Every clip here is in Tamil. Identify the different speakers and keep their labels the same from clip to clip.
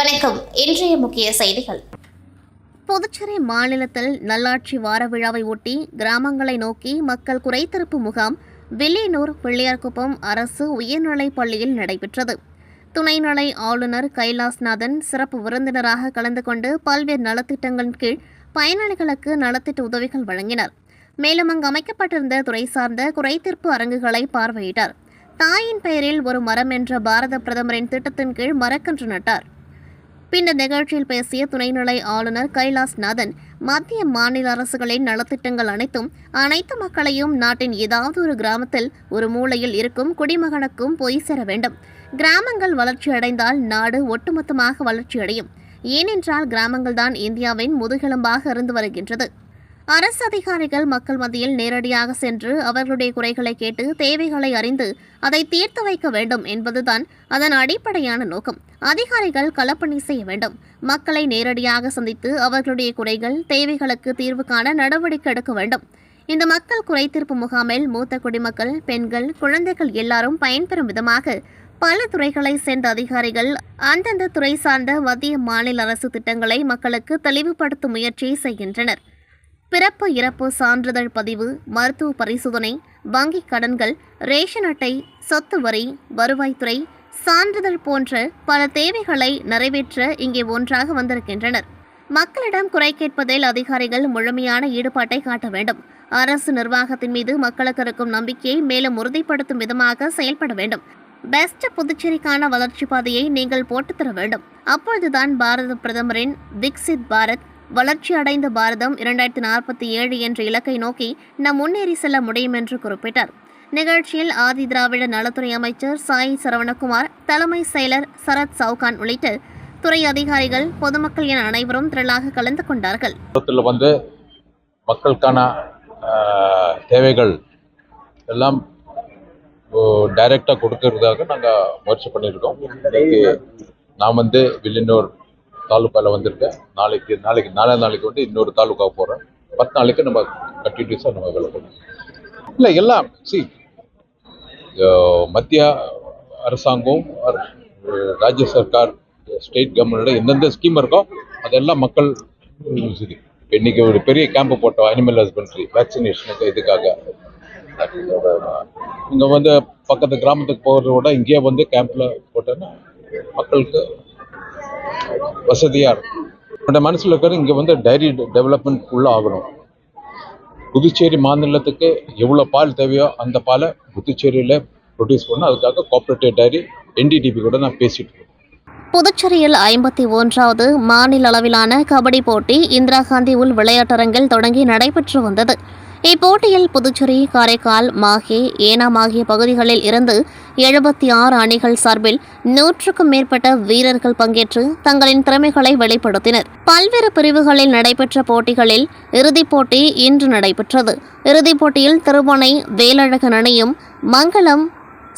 Speaker 1: வணக்கம். இன்றைய முக்கிய செய்திகள்.
Speaker 2: புதுச்சேரி மாநிலத்தில் நல்லாட்சி வார விழாவை ஒட்டி கிராமங்களை நோக்கி மக்கள் குறைதீர்ப்பு முகாம் வில்லியனூர் பிள்ளையார்குப்பம் அரசு உயர்நிலைப் பள்ளியில் நடைபெற்றது. துணைநிலை ஆளுநர் கைலாஸ்நாதன் சிறப்பு விருந்தினராக கலந்து கொண்டு பல்வேறு நலத்திட்டங்களின் கீழ் பயனாளிகளுக்கு நலத்திட்ட உதவிகள் வழங்கினார். மேலும் அங்கு அமைக்கப்பட்டிருந்த துறை சார்ந்த குறைதீர்ப்பு அரங்குகளை பார்வையிட்டார். தாயின் பெயரில் ஒரு மரம் என்ற பாரத பிரதமரின் திட்டத்தின் கீழ் மரக்கன்று நட்டார். பின்னர் நிகழ்ச்சியில் பேசிய துணைநிலை ஆளுநர் கைலாஸ்நாதன் மத்திய மாநில அரசுகளின் நலத்திட்டங்கள் அனைத்து மக்களையும் நாட்டின் ஏதாவது ஒரு கிராமத்தில் ஒரு மூலையில் இருக்கும் குடிமகனுக்கும் போய் சேர வேண்டும். கிராமங்கள் வளர்ச்சியடைந்தால் நாடு ஒட்டுமொத்தமாக வளர்ச்சியடையும். ஏனென்றால் கிராமங்கள்தான் இந்தியாவின் முதுகெலும்பாக இருந்து வருகின்றது. அரசு அதிகாரிகள் மக்கள் மத்தியில் நேரடியாக சென்று அவர்களுடைய குறைகளை கேட்டு தேவைகளை அறிந்து அதை தீர்த்து வைக்க வேண்டும் என்பதுதான் அதன் அடிப்படையான நோக்கம். அதிகாரிகள் களப்பணி செய்ய வேண்டும். மக்களை நேரடியாக சந்தித்து அவர்களுடைய குறைகள் தேவைகளுக்கு தீர்வு காண நடவடிக்கை எடுக்க வேண்டும். இந்த மக்கள் குறைதீர்ப்பு முகாமில் மூத்த குடிமக்கள், பெண்கள், குழந்தைகள் எல்லாரும் பயன்பெறும் விதமாக பல துறைகளை சேர்ந்த அதிகாரிகள் அந்தந்த துறை சார்ந்த மத்திய மாநில அரசு திட்டங்களை மக்களுக்கு தெளிவுபடுத்தும் முயற்சியை செய்கின்றனர். பிறப்பு இறப்பு சான்றிதழ் பதிவு, மருத்துவ பரிசோதனை, வங்கி கடன்கள், ரேஷன் அட்டை, சொத்து வரி, வருவாய்த்துறை சான்றிதழ் போன்ற பல தேவைகளை நிறைவேற்ற இங்கே ஒன்றாக வந்திருக்கின்றனர். மக்களிடம் குறை கேட்பதில் அதிகாரிகள் முழுமையான ஈடுபாட்டை காட்ட வேண்டும். அரசு நிர்வாகத்தின் மீது மக்களுக்கு இருக்கும் நம்பிக்கையை மேலும் உறுதிப்படுத்தும் விதமாக செயல்பட வேண்டும். பெஸ்ட் புதுச்சேரிக்கான வளர்ச்சி பாதையை நீங்கள் போட்டுத்தர வேண்டும். அப்பொழுதுதான் பாரத பிரதமரின் விக்சித் பாரத், வளர்ச்சி அடைந்த பாரதம் 2047 என்ற இலக்கை நோக்கி நாம் முன்னேறி செல்ல முடியும் என்று குறிப்பிட்டார். நிகழ்ச்சியில் ஆதி திராவிட நலத்துறை அமைச்சர் சாய் சரவணகுமார், தலைமை செயலர் சரத் சவுகான் உள்ளிட்ட துறை அதிகாரிகள், பொதுமக்கள் என அனைவரும் திரளாக கலந்து கொண்டார்கள்.
Speaker 3: மக்களுக்கான தேவைகள் எல்லாம் டைரக்டாக கொடுக்கறதுக்காக நாங்கள் முயற்சி பண்ணியிருக்கோம். நான் வில்லியனூர் தாலுக்காவில் வந்திருக்கேன். நாளைக்கு இன்னொரு தாலுக்கா போகிறேன். 10 நாளைக்கு நம்ம கண்டினியூஸாக நம்ம வேலை பண்ணுவோம். இல்லை எல்லாம் மத்திய அரசாங்கம், ராஜ்ய சர்க்கார், ஸ்டேட் கவர்மெண்டோட எந்தெந்த ஸ்கீம் இருக்கோ அதெல்லாம் மக்கள் இன்னைக்கு ஒரு பெரிய கேம்ப் போட்டோம். அனிமல் ஹஸ்பண்ட்ரி வேக்சினேஷனுக்கு இதுக்காக இங்கே பக்கத்து கிராமத்துக்கு போகிறத விட இங்கேயே கேம்பில் போட்டோன்னா மக்களுக்கு வசதியாக இருக்கும். என்னோட மனசில் இருக்கிற இங்கே டைரி டெவலப்மெண்ட் உள்ள ஆகணும். புதுச்சேரி மாநிலத்துக்கு எவ்வளோ பால் தேவையோ அந்த பாலை புதுச்சேரியில் ப்ரொடியூஸ் பண்ணணும். அதுக்காக கோஆப்ரேட்டிவ் டைரி NDDP கூட நான் பேசிட்டு இருக்கேன்.
Speaker 2: புதுச்சேரியில் 51வது மாநில அளவிலான கபடி போட்டி இந்திரா காந்தி உள் விளையாட்டரங்கில் தொடங்கி நடைபெற்று வந்தது. இப்போட்டியில் புதுச்சேரி, காரைக்கால், மாஹே, ஏனாம் ஆகிய பகுதிகளில் இருந்து 76 அணிகள் சார்பில் 100க்கும் மேற்பட்ட வீரர்கள் பங்கேற்று தங்களின் திறமைகளை வெளிப்படுத்தினர். பல்வேறு பிரிவுகளில் நடைபெற்ற போட்டிகளில் இறுதிப் போட்டி இன்று நடைபெற்றது. இறுதிப் போட்டியில் திருபுவனை வேலழகன் அணியும் மங்களம்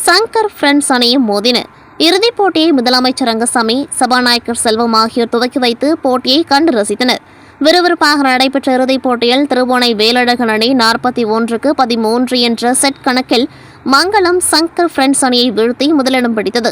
Speaker 2: சங்கர் ஃப்ரெண்ட்ஸ் அணியும் மோதின. இறுதிப் போட்டியை முதலமைச்சர் ரங்கசாமி, சபாநாயகர் செல்வம் ஆகியோர் துவக்கி வைத்து போட்டியை கண்டு ரசித்தனர். விறுவிறுப்பாக நடைபெற்ற இறுதிப் போட்டியில் திருபுவனை வேலழகன் அணி 41க்கு 13 என்ற செட் கணக்கில் மங்களம் சங்கர் ஃப்ரெண்ட்ஸ் அணியை வீழ்த்தி முதலிடம் பிடித்தது.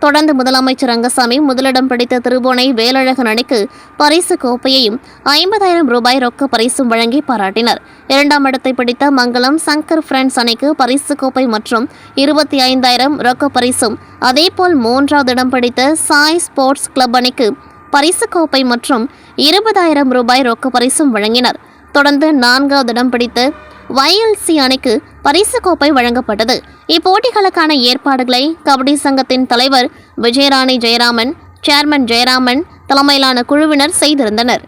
Speaker 2: தொடர்ந்து முதலமைச்சர் ரங்கசாமி முதலிடம் பிடித்த திருபுவனை வேலழகன் அணிக்கு பரிசு கோப்பையையும் 50,000 ரூபாய் ரொக்க பரிசும் வழங்கி பாராட்டினர். 2ஆம் இடத்தை பிடித்த மங்களம் சங்கர் ஃப்ரெண்ட்ஸ் அணிக்கு பரிசு கோப்பை மற்றும் 25,000 ரொக்க பரிசும், அதேபோல் 3வது இடம் பிடித்த சாய் ஸ்போர்ட்ஸ் கிளப் அணிக்கு பரிசு கோப்பை மற்றும் 20,000 ரூபாய் ரொக்க பரிசும் வழங்கினர். தொடர்ந்து 4வது இடம் பிடித்த YLC அணிக்கு பரிசு கோப்பை வழங்கப்பட்டது. இப்போட்டிகளுக்கான ஏற்பாடுகளை கபடி சங்கத்தின் தலைவர் விஜயராணி ஜெயராமன், சேர்மன் ஜெயராமன் தலைமையிலான குழுவினர் செய்திருந்தனர்.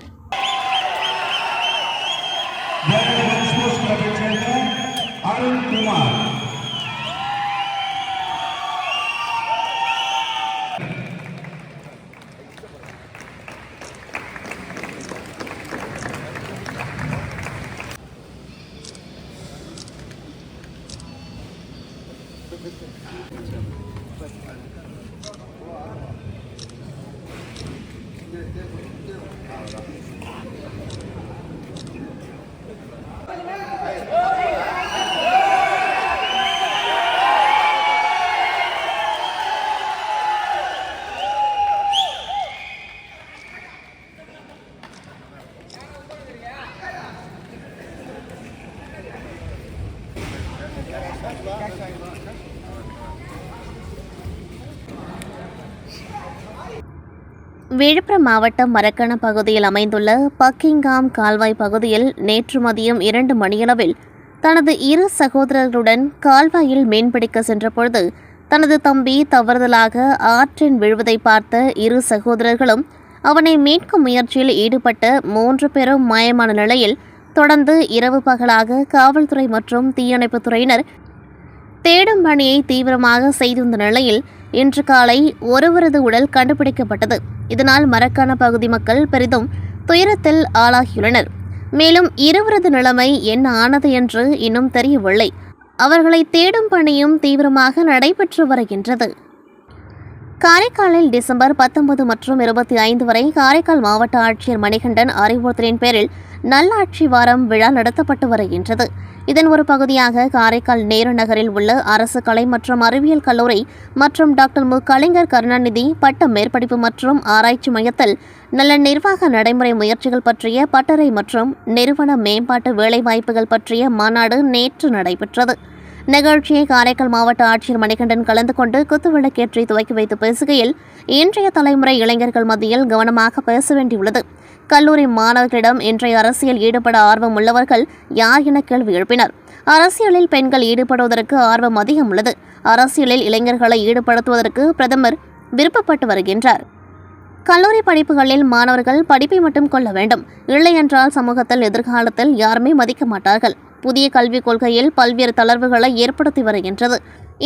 Speaker 2: விழுப்புரம் மாவட்டம் மரக்கண பகுதியில் அமைந்துள்ள பக்கிங்காம் கால்வாய் பகுதியில் நேற்று மதியம் 2 மணியளவில் தனது 2 சகோதரர்களுடன் கால்வாயில் மீன்பிடிக்க சென்றபொழுது தனது தம்பி தவறுதலாக ஆற்றின் விழுவதை பார்த்த 2 சகோதரர்களும் அவனை மீட்கும் முயற்சியில் ஈடுபட்ட 3 பேரும் மாயமான நிலையில் தொடர்ந்து இரவு பகலாக காவல்துறை மற்றும் தீயணைப்புத் துறையினர் தேடும் பணியை தீவிரமாக செய்திருந்த நிலையில் இன்று காலை ஒருவரது உடல் கண்டுபிடிக்கப்பட்டது. இதனால் மரக்காண பகுதி மக்கள் பெரிதும் துயரத்தில் ஆளாகியுள்ளனர். மேலும் இருவரது நிலைமை என்ன ஆனது என்று இன்னும் தெரியவில்லை. அவர்களை தேடும் பணியும் தீவிரமாக நடைபெற்று வருகின்றது. காரைக்காலில் டிசம்பர் 19 மற்றும் 25 வரை காரைக்கால் மாவட்ட ஆட்சியர் மணிகண்டன் அறிவுறுத்தலின் பேரில் நல்லாட்சி வாரம் விழா நடத்தப்பட்டு வருகின்றது. இதன் ஒரு பகுதியாக காரைக்கால் நேரு நகரில் உள்ள அரசு கலை மற்றும் அறிவியல் கல்லூரி மற்றும் டாக்டர் மு. கலைஞர் கருணாநிதி பட்ட மேற்படிப்பு மற்றும் ஆராய்ச்சி மையத்தில் நல்ல நிர்வாக நடைமுறை முயற்சிகள் பற்றிய பட்டறை மற்றும் நிறுவன மேம்பாட்டு வேலைவாய்ப்புகள் பற்றிய மாநாடு நேற்று நடைபெற்றது. நிகழ்ச்சியை காரைக்கால் மாவட்ட ஆட்சியர் மணிகண்டன் கலந்து கொண்டு குத்துவிளக்கேற்றி துவக்கி வைத்து பேசுகையில், இன்றைய தலைமுறை இளைஞர்கள் மத்தியில் கவனமாக பேச வேண்டியுள்ளது. கல்லூரி மாணவர்களிடம் இன்றைய அரசியல் ஈடுபட ஆர்வம் உள்ளவர்கள் யார் என கேள்வி எழுப்பினர். அரசியலில் பெண்கள் ஈடுபடுவதற்கு ஆர்வம் அதிகம் உள்ளது. அரசியலில் இளைஞர்களை ஈடுபடுத்துவதற்கு பிரதமர் விருப்பப்பட்டு வருகின்றார். கல்லூரி படிப்புகளில் மாணவர்கள் படிப்பை மட்டும் கொள்ள வேண்டும். இல்லை என்றால் சமூகத்தில் எதிர்காலத்தில் யாருமே மதிக்க மாட்டார்கள். புதிய கல்விக் கொள்கையில் பல்வேறு தளர்வுகளை ஏற்படுத்தி வருகின்றது.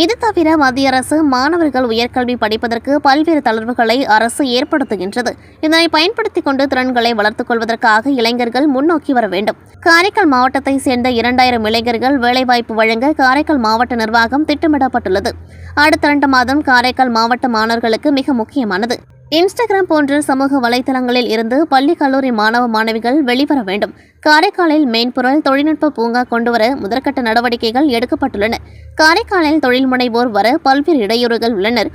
Speaker 2: இது தவிர மத்திய அரசு மாணவர்கள் உயர்கல்வி படிப்பதற்கு பல்வேறு தளர்வுகளை அரசு ஏற்படுத்துகின்றது. இதனை பயன்படுத்திக் கொண்டு திறன்களை வளர்த்துக் கொள்வதற்காக இளைஞர்கள் முன்னோக்கி வர வேண்டும். காரைக்கால் மாவட்டத்தை சேர்ந்த 2000 இளைஞர்கள் வேலைவாய்ப்பு வழங்க காரைக்கால் மாவட்ட நிர்வாகம் திட்டமிடப்பட்டுள்ளது. அடுத்த 2 மாதம் காரைக்கால் மாவட்ட மாணவர்களுக்கு மிக முக்கியமானது. இன்ஸ்டாகிராம் போன்ற சமூக வலைதளங்களில் இருந்து பள்ளி கல்லூரி மாணவ மாணவிகள் வெளிவர வேண்டும். காரைக்காலில் மென்பொருள் தொழில்நுட்ப பூங்கா கொண்டுவர முதற்கட்ட நடவடிக்கைகள் எடுக்கப்பட்டுள்ளன. காரைக்காலில் தொழில் முனைவோர் வர பல்வேறு இடையூறுகள் உள்ளனர்.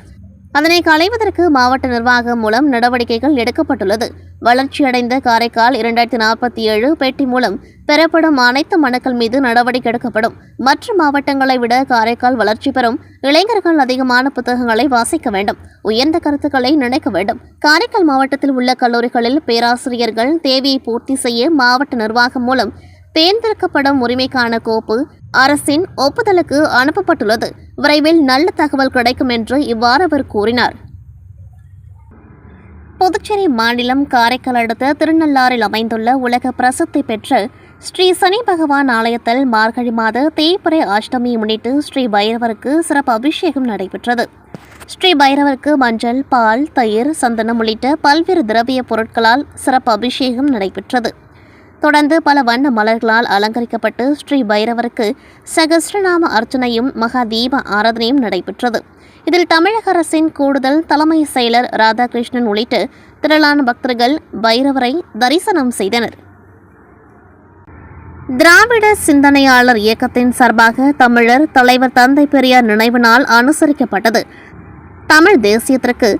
Speaker 2: அதனை களைவதற்கு மாவட்ட நிர்வாகம் மூலம் நடவடிக்கைகள் எடுக்கப்பட்டுள்ளது. வளர்ச்சியடைந்த காரைக்கால் 2047 பெட்டி மூலம் பெறப்படும் அனைத்து மனுக்கள் மீது நடவடிக்கை எடுக்கப்படும். மற்ற மாவட்டங்களை விட காரைக்கால் வளர்ச்சி பெறும். இளைஞர்கள் அதிகமான புத்தகங்களை வாசிக்க வேண்டும். உயர்ந்த கருத்துக்களை நினைக்க வேண்டும். காரைக்கால் மாவட்டத்தில் உள்ள கல்லூரிகளில் பேராசிரியர்கள் தேவையை பூர்த்தி செய்ய மாவட்ட நிர்வாகம் மூலம் தேர்ந்தெடுக்கப்படும் உரிமைக்கான கோப்பு அரசின் ஒப்புதலுக்கு அனுப்பப்பட்டுள்ளது. விரைவில் நல்ல தகவல் கிடைக்கும் என்று இவ்வாறு அவர் கூறினார். புதுச்சேரி மாநிலம் காரைக்கால் அடுத்த திருநள்ளாறில் அமைந்துள்ள உலக பிரசித்தி பெற்ற ஸ்ரீ சனி பகவான் ஆலயத்தில் மார்கழி மாத தேய்பிறை அஷ்டமியை முன்னிட்டு ஸ்ரீ பைரவருக்கு சிறப்பு அபிஷேகம் நடைபெற்றது. ஸ்ரீ பைரவருக்கு மஞ்சள், பால், தயிர், சந்தனம் உள்ளிட்ட பல்வேறு திரவிய பொருட்களால் சிறப்பு அபிஷேகம் நடைபெற்றது. தொடர்ந்து பல வண்ண மலர்களால் அலங்கரிக்கப்பட்டு ஸ்ரீ பைரவருக்கு சகஸ்ரநாம அர்ச்சனையும் மகா தீப ஆராதனையும் நடைபெற்றது. இதில் தமிழக அரசின் கூடுதல் தலைமை செயலர் ராதாகிருஷ்ணன் உள்ளிட்ட திரளான பக்தர்கள் பைரவரை தரிசனம் செய்தனர். திராவிட சிந்தனையாளர் இயக்கத்தின் சார்பாக தமிழர் தலைவர் தந்தை பெரியார் நினைவு நாள் அனுசரிக்கப்பட்டது. தமிழ் தேசியத்திற்கு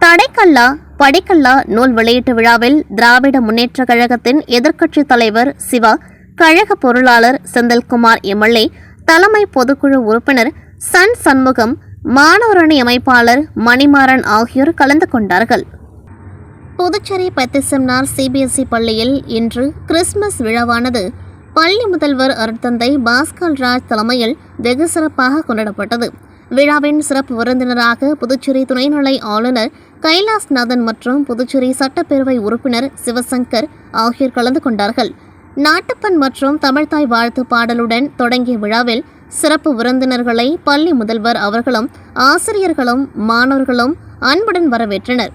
Speaker 2: தடைக்கல்லா படிக்கல்லா நூல் வெளியீட்டு விழாவில் திராவிட முன்னேற்ற கழகத்தின் எதிர்க்கட்சித் தலைவர் சிவா, கழக பொருளாளர் செந்தில்குமார் எம்எல்ஏ, தலைமை பொதுக்குழு உறுப்பினர் சன் சண்முகம், மாணவரணி அமைப்பாளர் மணிமாறன் ஆகியோர் கலந்து கொண்டார்கள். புதுச்சேரி பத்திசம்னார் சிபிஎஸ்இ பள்ளியில் இன்று கிறிஸ்துமஸ் விழாவானது பள்ளி முதல்வர் அருட்தந்தை பாஸ்கர் ராஜ் தலைமையில் வெகு சிறப்பாக கொண்டாடப்பட்டது. விழாவின் சிறப்பு விருந்தினராக புதுச்சேரி துணைநிலை ஆளுநர் கைலாஸ்நாதன் மற்றும் புதுச்சேரி சட்டப்பேரவை உறுப்பினர் சிவசங்கர் ஆகியோர் கலந்து கொண்டார்கள். நாட்டுப்பண் மற்றும் தமிழ்தாய் வாழ்த்து பாடலுடன் தொடங்கிய விழாவில் சிறப்பு விருந்தினர்களை பள்ளி முதல்வர் அவர்களும் ஆசிரியர்களும் மாணவர்களும் அன்புடன் வரவேற்றனர்.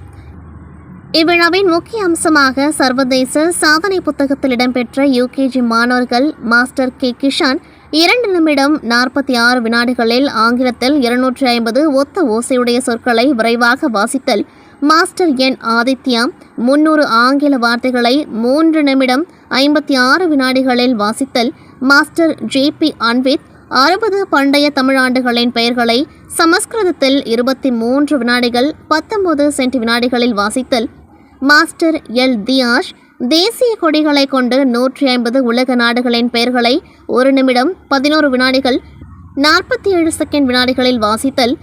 Speaker 2: இவ்விழாவின் முக்கிய அம்சமாக சர்வதேச சாதனை புத்தகத்தில் இடம்பெற்ற யுகேஜி மாணவர்கள் மாஸ்டர் கே. கிஷான் 2 நிமிடம் 46 வினாடிகளில் ஆங்கிலத்தில் 250 ஒத்த ஓசையுடைய சொற்களை விரைவாக வாசித்தல், மாஸ்டர் என். ஆதித்யா 300 ஆங்கில வார்த்தைகளை 3 நிமிடம் 56 வினாடிகளில் வாசித்தல், மாஸ்டர் ஜே.பி. அன்வித் 60 பண்டைய தமிழாண்டுகளின் பெயர்களை சமஸ்கிருதத்தில் 23 வினாடிகள் 19 சென்டி வினாடிகளில் வாசித்தல், மாஸ்டர் எல். தியாஷ் தேசிய கொடிகளை கொண்டு 150 உலக நாடுகளின் பெயர்களை 1 நிமிடம் 11 வினாடிகள் 47 செகண்ட் வினாடிகளில் வாசித்தல்,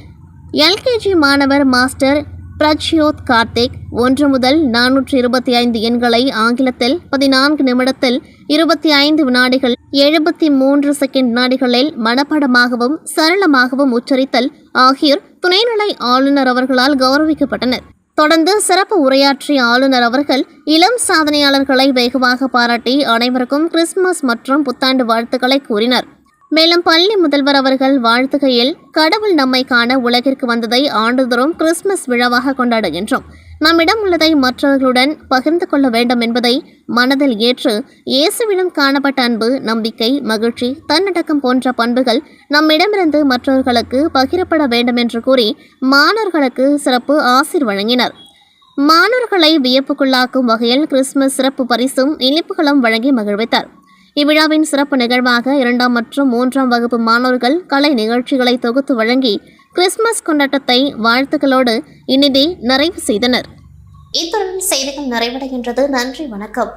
Speaker 2: எல்கேஜி மாணவர் மாஸ்டர் பிரஜ்யோத் கார்த்திக் 1 முதல் 425 எண்களை ஆங்கிலத்தில் 14 நிமிடத்தில் 25 வினாடிகள் 73 செகண்ட் வினாடிகளில் மனப்பாடமாகவும் சரளமாகவும் உச்சரித்தல் ஆகியோர் துணைநிலை ஆளுநர் அவர்களால் கௌரவிக்கப்பட்டனர். தொடர்ந்து சிறப்பு உரையாற்றிய ஆளுநர் அவர்கள் இளம் சாதனையாளர்களை வெகுவாக பாராட்டி அனைவருக்கும் கிறிஸ்துமஸ் மற்றும் புத்தாண்டு வாழ்த்துக்களை கூறினார். மேலும் பள்ளி முதல்வர் அவர்கள் வாழ்த்துகையில், கடவுள் நம்மை காண உலகிற்கு வந்ததை ஆண்டுதோறும் கிறிஸ்துமஸ் விழாவாக கொண்டாடுகின்றோம். நம்மிடம் உள்ளதை மற்றவர்களுடன் பகிர்ந்து கொள்ள வேண்டும் என்பதை மனதில் ஏற்று இயேசுவிடம் காணப்பட்ட அன்பு, நம்பிக்கை, மகிழ்ச்சி, தன்னடக்கம் போன்ற பண்புகள் நம்மிடமிருந்து மற்றவர்களுக்கு பகிரப்பட வேண்டும் என்று கூறி மாணவர்களுக்கு சிறப்பு ஆசீர் வழங்கினார். மாணவர்களை வியப்புக்குள்ளாக்கும் வகையில் கிறிஸ்துமஸ் சிறப்பு பரிசும் இனிப்புகளும் வழங்கி மகிழ்வித்தார். இவ்விழாவின் சிறப்பு நிகழ்வாக 2ஆம் மற்றும் 3ஆம் வகுப்பு மாணவர்கள் கலை நிகழ்ச்சிகளை தொகுத்து வழங்கி கிறிஸ்துமஸ் கொண்டாட்டத்தை வாழ்த்துக்களோடு இனிதே நிறைவு செய்தனர்.
Speaker 1: இத்துடன் செய்திகள் நிறைவடைகின்றது. நன்றி, வணக்கம்.